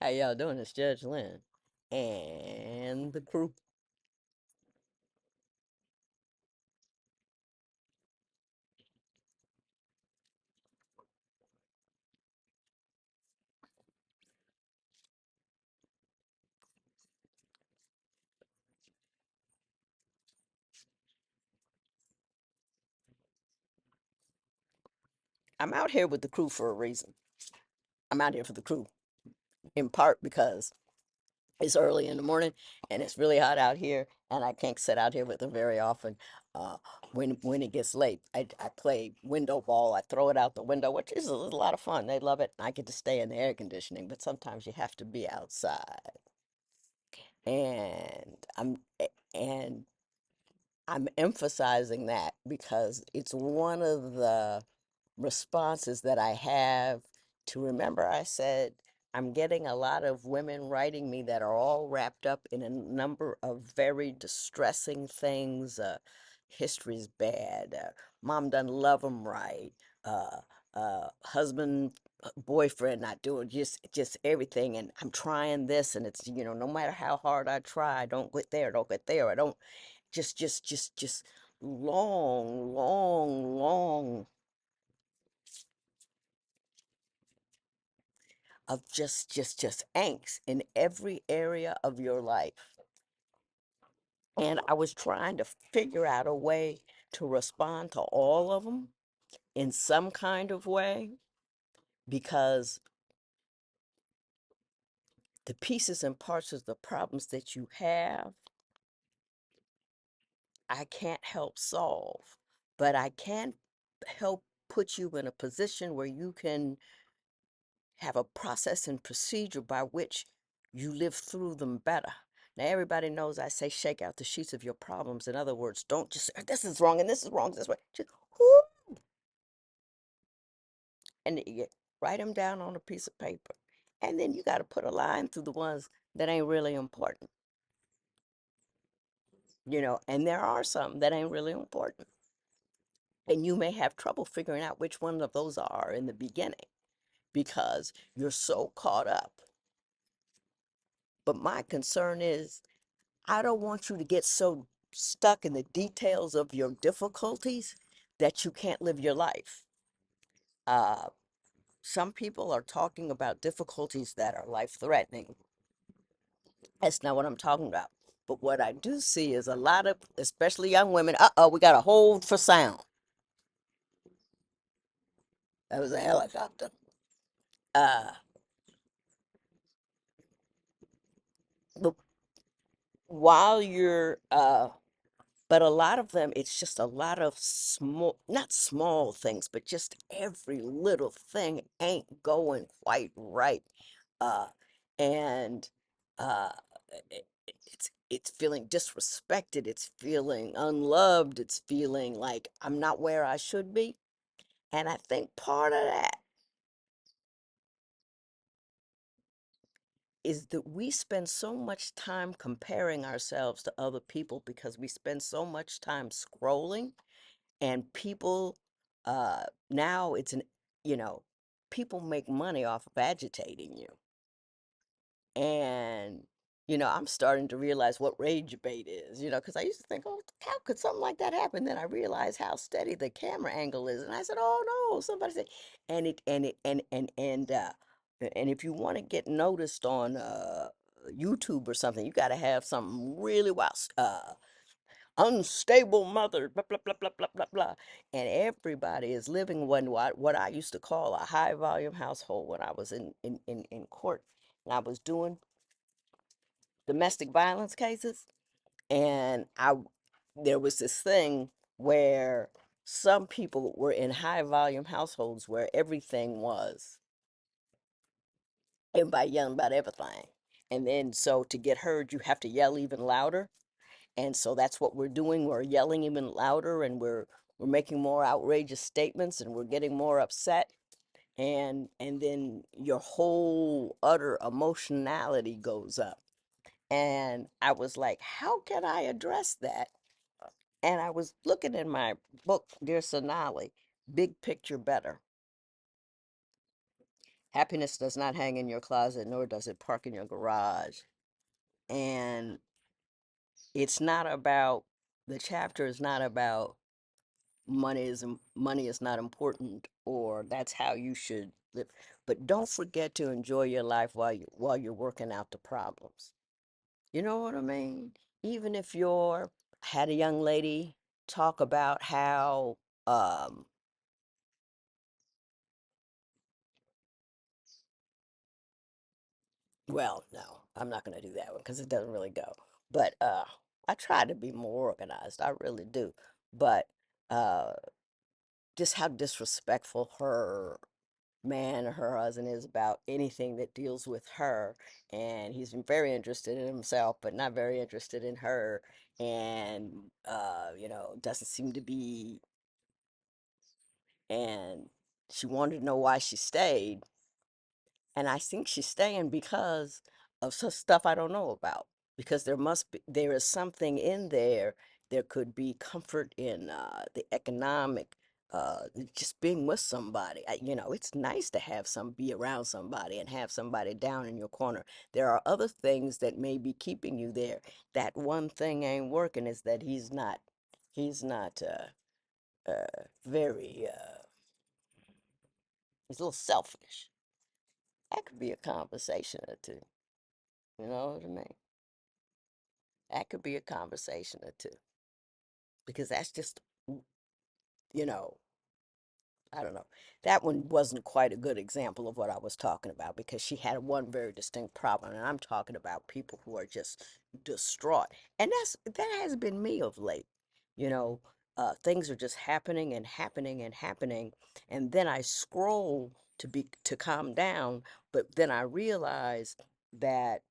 How y'all doing? It's Judge Lynn and the crew. I'm out here with the crew for a reason. I'm out here for the crew, in part because it's early in the morning and it's really hot out here, and I can't sit out here with them very often. Uh, when it gets late, I play window ball. I throw it out the window, which is a lot of fun. They love it. I get to stay in the air conditioning, but sometimes you have to be outside. And and I'm emphasizing that because it's one of the responses that I have to remember I said I'm getting a lot of women writing me that are all wrapped up in a number of very distressing things. History's bad. Mom doesn't love him right. Uh, husband, boyfriend not doing just everything. And I'm trying this, and it's no matter how hard I try, I don't get there. Don't get there. I don't just long, long, long of just angst in every area of your life. And I was trying to figure out a way to respond to all of them in some kind of way because the pieces and parts of the problems that you have, I can't help solve, but I can help put you in a position where you can have a process and procedure by which you live through them better. Now, everybody knows I say shake out the sheets of your problems. In other words, don't just, this is wrong and this is wrong this way. Just, whoo, and you write them down on a piece of paper. And then you got to put a line through the ones that ain't really important, and there are some that ain't really important. And you may have trouble figuring out which one of those are in the beginning because you're so caught up. But my concern is I don't want you to get so stuck in the details of your difficulties that you can't live your life. Uh, some people are talking about difficulties that are life threatening. That's not what I'm talking about. But what I do see is a lot of, especially young women, we got to hold for sound. That was a helicopter. Uh, but while you're but a lot of them, it's just a lot of small, not small things, but just every little thing ain't going quite right. Uh, and uh, it's feeling disrespected. It's feeling unloved. It's feeling like I'm not where I should be. And I think part of that is that we spend so much time comparing ourselves to other people because we spend so much time scrolling. And people, now it's you know, people make money off of agitating you. And, I'm starting to realize what rage bait is, because I used to think, oh, how could something like that happen? Then I realized how steady the camera angle is. And I said, oh no, somebody said, and if you want to get noticed on YouTube or something, you got to have something really wild. Unstable mother, blah, blah, blah, blah, blah, blah, blah. And everybody is living what I used to call a high volume household when I was in court. And I was doing domestic violence cases. And there was this thing where some people were in high volume households where everything was, everybody yelling about everything. And then so to get heard, you have to yell even louder. And so that's what we're doing. We're yelling even louder and we're making more outrageous statements and we're getting more upset. And then your whole utter emotionality goes up. And I was like, how can I address that? And I was looking in my book, Dear Sonali, Big Picture Better. Happiness does not hang in your closet, nor does it park in your garage. And it's not about, the chapter is not about money is not important, or that's how you should live. But don't forget to enjoy your life while you're working out the problems. You know what I mean? Even if you're, had a young lady talk about how, um, well, no, I'm not going to do that one because it doesn't really go. But I try to be more organized. I really do. But uh, just how disrespectful her man or her husband is about anything that deals with her. And he's very interested in himself, but not very interested in her. And, doesn't seem to be. And she wanted to know why she stayed. And I think she's staying because of some stuff I don't know about. Because there is something in there. There could be comfort in the economic, just being with somebody. It's nice to have be around somebody and have somebody down in your corner. There are other things that may be keeping you there. That one thing ain't working is that he's not very, he's a little selfish. That could be a conversation or two. You know what I mean? That could be a conversation or two because that's just, you know, I don't know. That one wasn't quite a good example of what I was talking about because she had one very distinct problem, and I'm talking about people who are just distraught, and that has been me of late. You know, things are just happening and happening and happening, and then I scroll to calm down, but then I realize that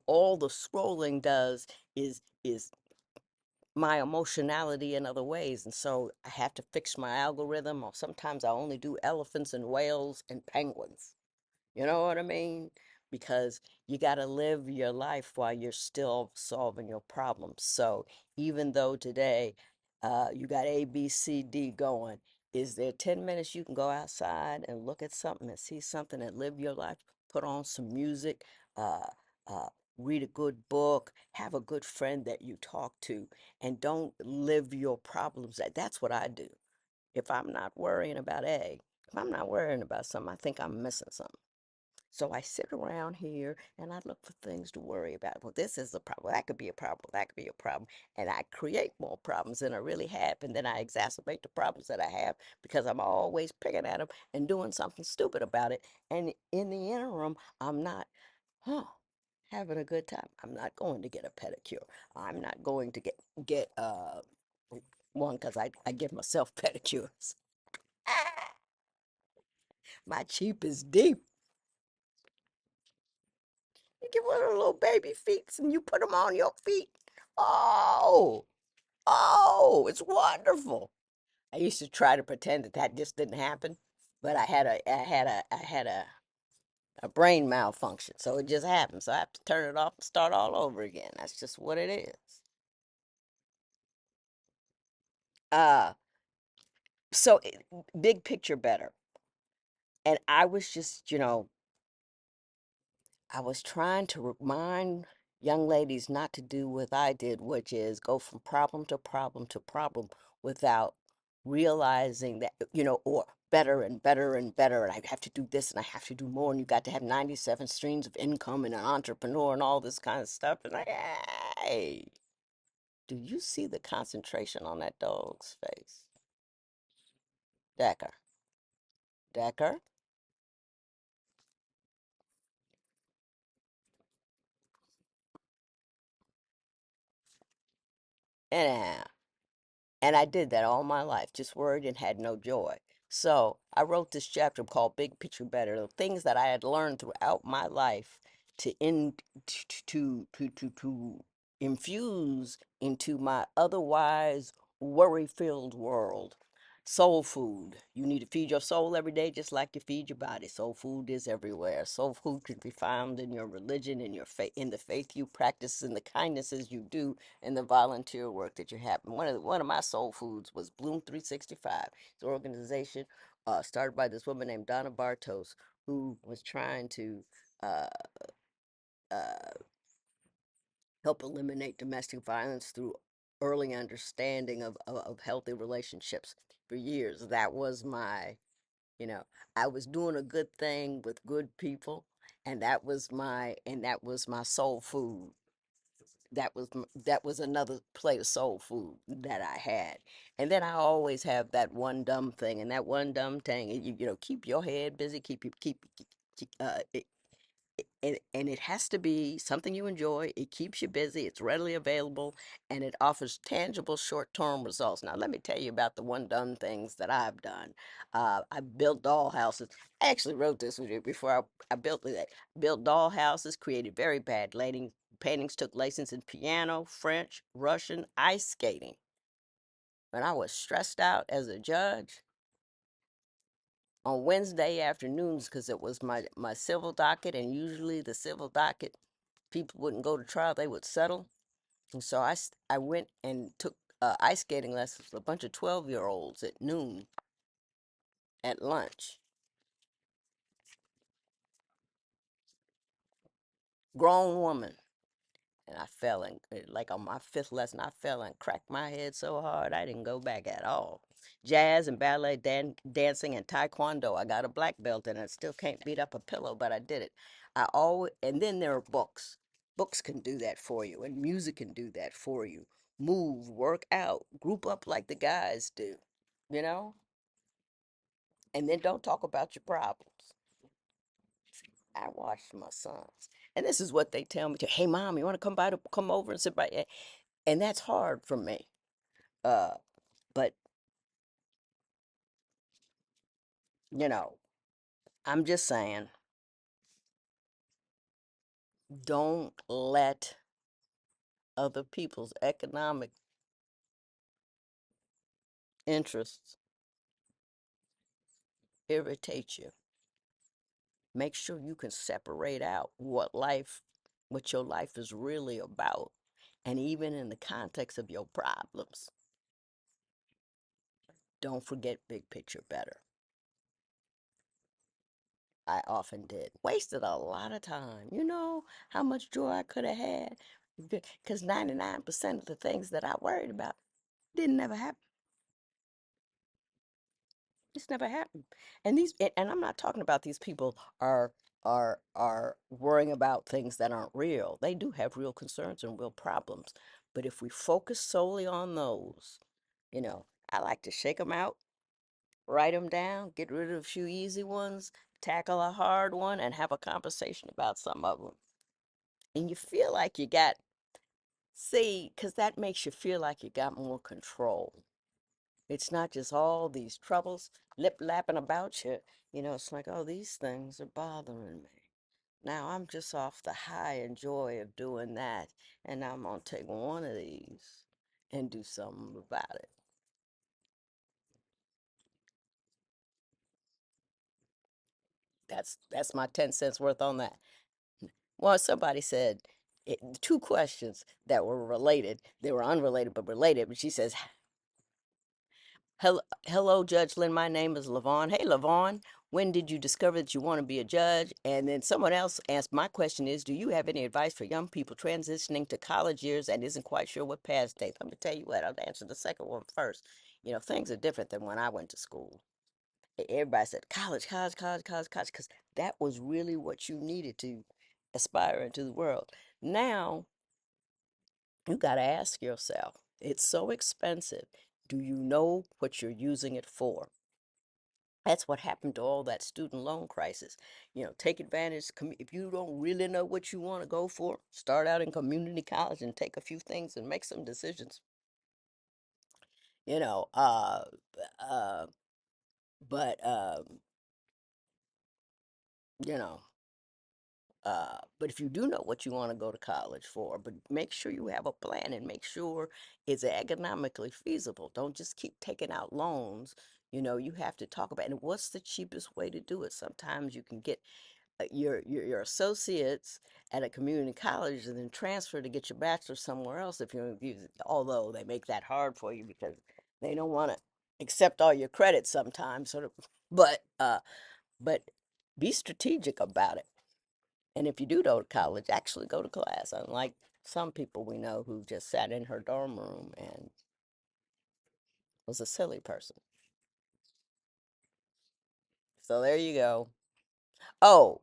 all the scrolling does is my emotionality in other ways. And so I have to fix my algorithm, or sometimes I only do elephants and whales and penguins. You know what I mean? Because you got to live your life while you're still solving your problems. So even though today you got A, B, C, D going, is there 10 minutes you can go outside and look at something and see something and live your life? Put on some music, uh, uh, read a good book, have a good friend that you talk to, and don't live your problems. That's what I do. If I'm not worrying about if I'm not worrying about something, I think I'm missing something. So I sit around here and I look for things to worry about. Well, this is a problem. That could be a problem. That could be a problem. And I create more problems than I really have. And then I exacerbate the problems that I have because I'm always picking at them and doing something stupid about it. And in the interim, I'm not, huh, having a good time. I'm not going to get a pedicure. I'm not going to get one because I give myself pedicures. My cheap is deep. You get one of the little baby feet and you put them on your feet. Oh, oh, it's wonderful. I used to try to pretend that just didn't happen, but I had a brain malfunction, so it just happened. So I have to turn it off and start all over again. That's just what it is. Uh, big picture better. And I was just, I was trying to remind young ladies not to do what I did, which is go from problem to problem to problem without realizing that, or better and better and better. And I have to do this and I have to do more. And you got to have 97 streams of income and an entrepreneur and all this kind of stuff. And hey, do you see the concentration on that dog's face? Decker. Decker? And And I did that all my life, just worried and had no joy. So I wrote this chapter called Big Picture Better, the things that I had learned throughout my life to in to infuse into my otherwise worry-filled world. Soul food. You need to feed your soul every day just like you feed your body. Soul food is everywhere. Soul food can be found in your religion, in your faith, in the faith you practice, in the kindnesses you do, and the volunteer work that you have. One of my soul foods was Bloom 365. It's an organization started by this woman named Donna Bartos, who was trying to uh, uh, help eliminate domestic violence through early understanding of healthy relationships. For years, that was my, you know, I was doing a good thing with good people, and that was my soul food. That was another plate of soul food that I had. And then I always have that one dumb thing, and that one dumb thing, you know, keep your head busy, and it has to be something you enjoy. It keeps you busy, it's readily available, and it offers tangible short-term results. Now, let me tell you about the one done things that I've done. I built doll houses. I actually wrote this with you before I built it. Built doll houses, created very bad lighting paintings, took lessons in piano, French, Russian, ice skating. When I was stressed out as a judge, on Wednesday afternoons, because it was my civil docket, and usually the civil docket, people wouldn't go to trial, they would settle. And so I went and took ice skating lessons with a bunch of 12-year-olds at noon at lunch. Grown woman. And I fell in, like on my fifth lesson, I fell and cracked my head so hard I didn't go back at all. Jazz and ballet, dancing, and taekwondo. I got a black belt and I still can't beat up a pillow, but I did it. And then there are books. Books can do that for you, and music can do that for you. Move, work out, group up like the guys do, you know? And then don't talk about your problems. I watched my sons. And this is what they tell me to, hey mom, you want to come over and sit by, and that's hard for me. Uh, but you know, I'm just saying, don't let other people's economic interests irritate you. Make sure you can separate out what your life is really about. And even in the context of your problems, don't forget big picture better. I often did. Wasted a lot of time. You know how much joy I could have had? Because 99% of the things that I worried about didn't never happen. It's never happened. And I'm not talking about these people are worrying about things that aren't real. They do have real concerns and real problems. But if we focus solely on those, you know, I like to shake them out, write them down, get rid of a few easy ones, tackle a hard one, and have a conversation about some of them. And you feel like you got, see, because that makes you feel like you got more control. It's not just all these troubles lip lapping about you. You know, it's like, oh, these things are bothering me. Now I'm just off the high and joy of doing that. And I'm going to take one of these and do something about it. That's my 10 cents worth on that. Well, somebody said two questions that were related. They were unrelated but related. But she says, hello, Judge Lynn. My name is Lavon. Hey, Lavon, when did you discover that you want to be a judge? And then someone else asked, my question is, do you have any advice for young people transitioning to college years and isn't quite sure what path to take? Let me tell you what, I'll answer the second one first. You know, things are different than when I went to school. Everybody said college, college, college, college, college, because that was really what you needed to aspire into the world. Now, you got to ask yourself, it's so expensive. Do you know what you're using it for? That's what happened to all that student loan crisis. You know, take advantage. If you don't really know what you want to go for, start out in community college and take a few things and make some decisions. You know, uh, but you know, but if you do know what you want to go to college for, but make sure you have a plan and make sure it's economically feasible. Don't just keep taking out loans. You know, you have to talk about, and what's the cheapest way to do it? Sometimes you can get your associates at a community college and then transfer to get your bachelor's somewhere else if you use it. Although they make that hard for you because they don't want to accept all your credit sometimes. Sort of, But be strategic about it. And if you do go to college, actually go to class. Unlike some people we know who just sat in her dorm room and was a silly person. So there you go. Oh,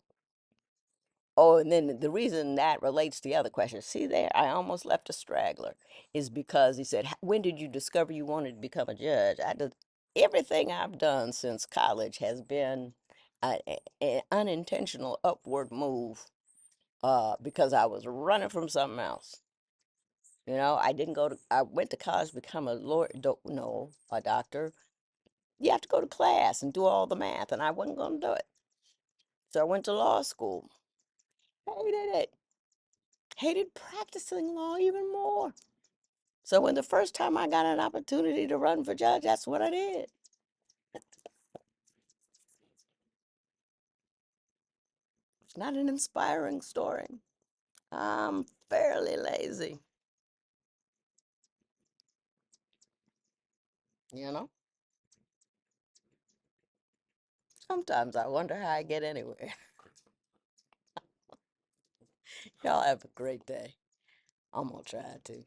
oh, and then the reason that relates to the other question, see there, I almost left a straggler, is because he said, when did you discover you wanted to become a judge? Everything I've done since college has been an unintentional upward move because I was running from something else. I didn't go to, I went to college to become a lawyer, no, a doctor. You have to go to class and do all the math, and I wasn't going to do it. So I went to law school. Hated it. Hated practicing law even more. So when the first time I got an opportunity to run for judge, that's what I did. It's not an inspiring story. I'm fairly lazy, you know? Sometimes I wonder how I get anywhere. Y'all have a great day. I'm gonna try to.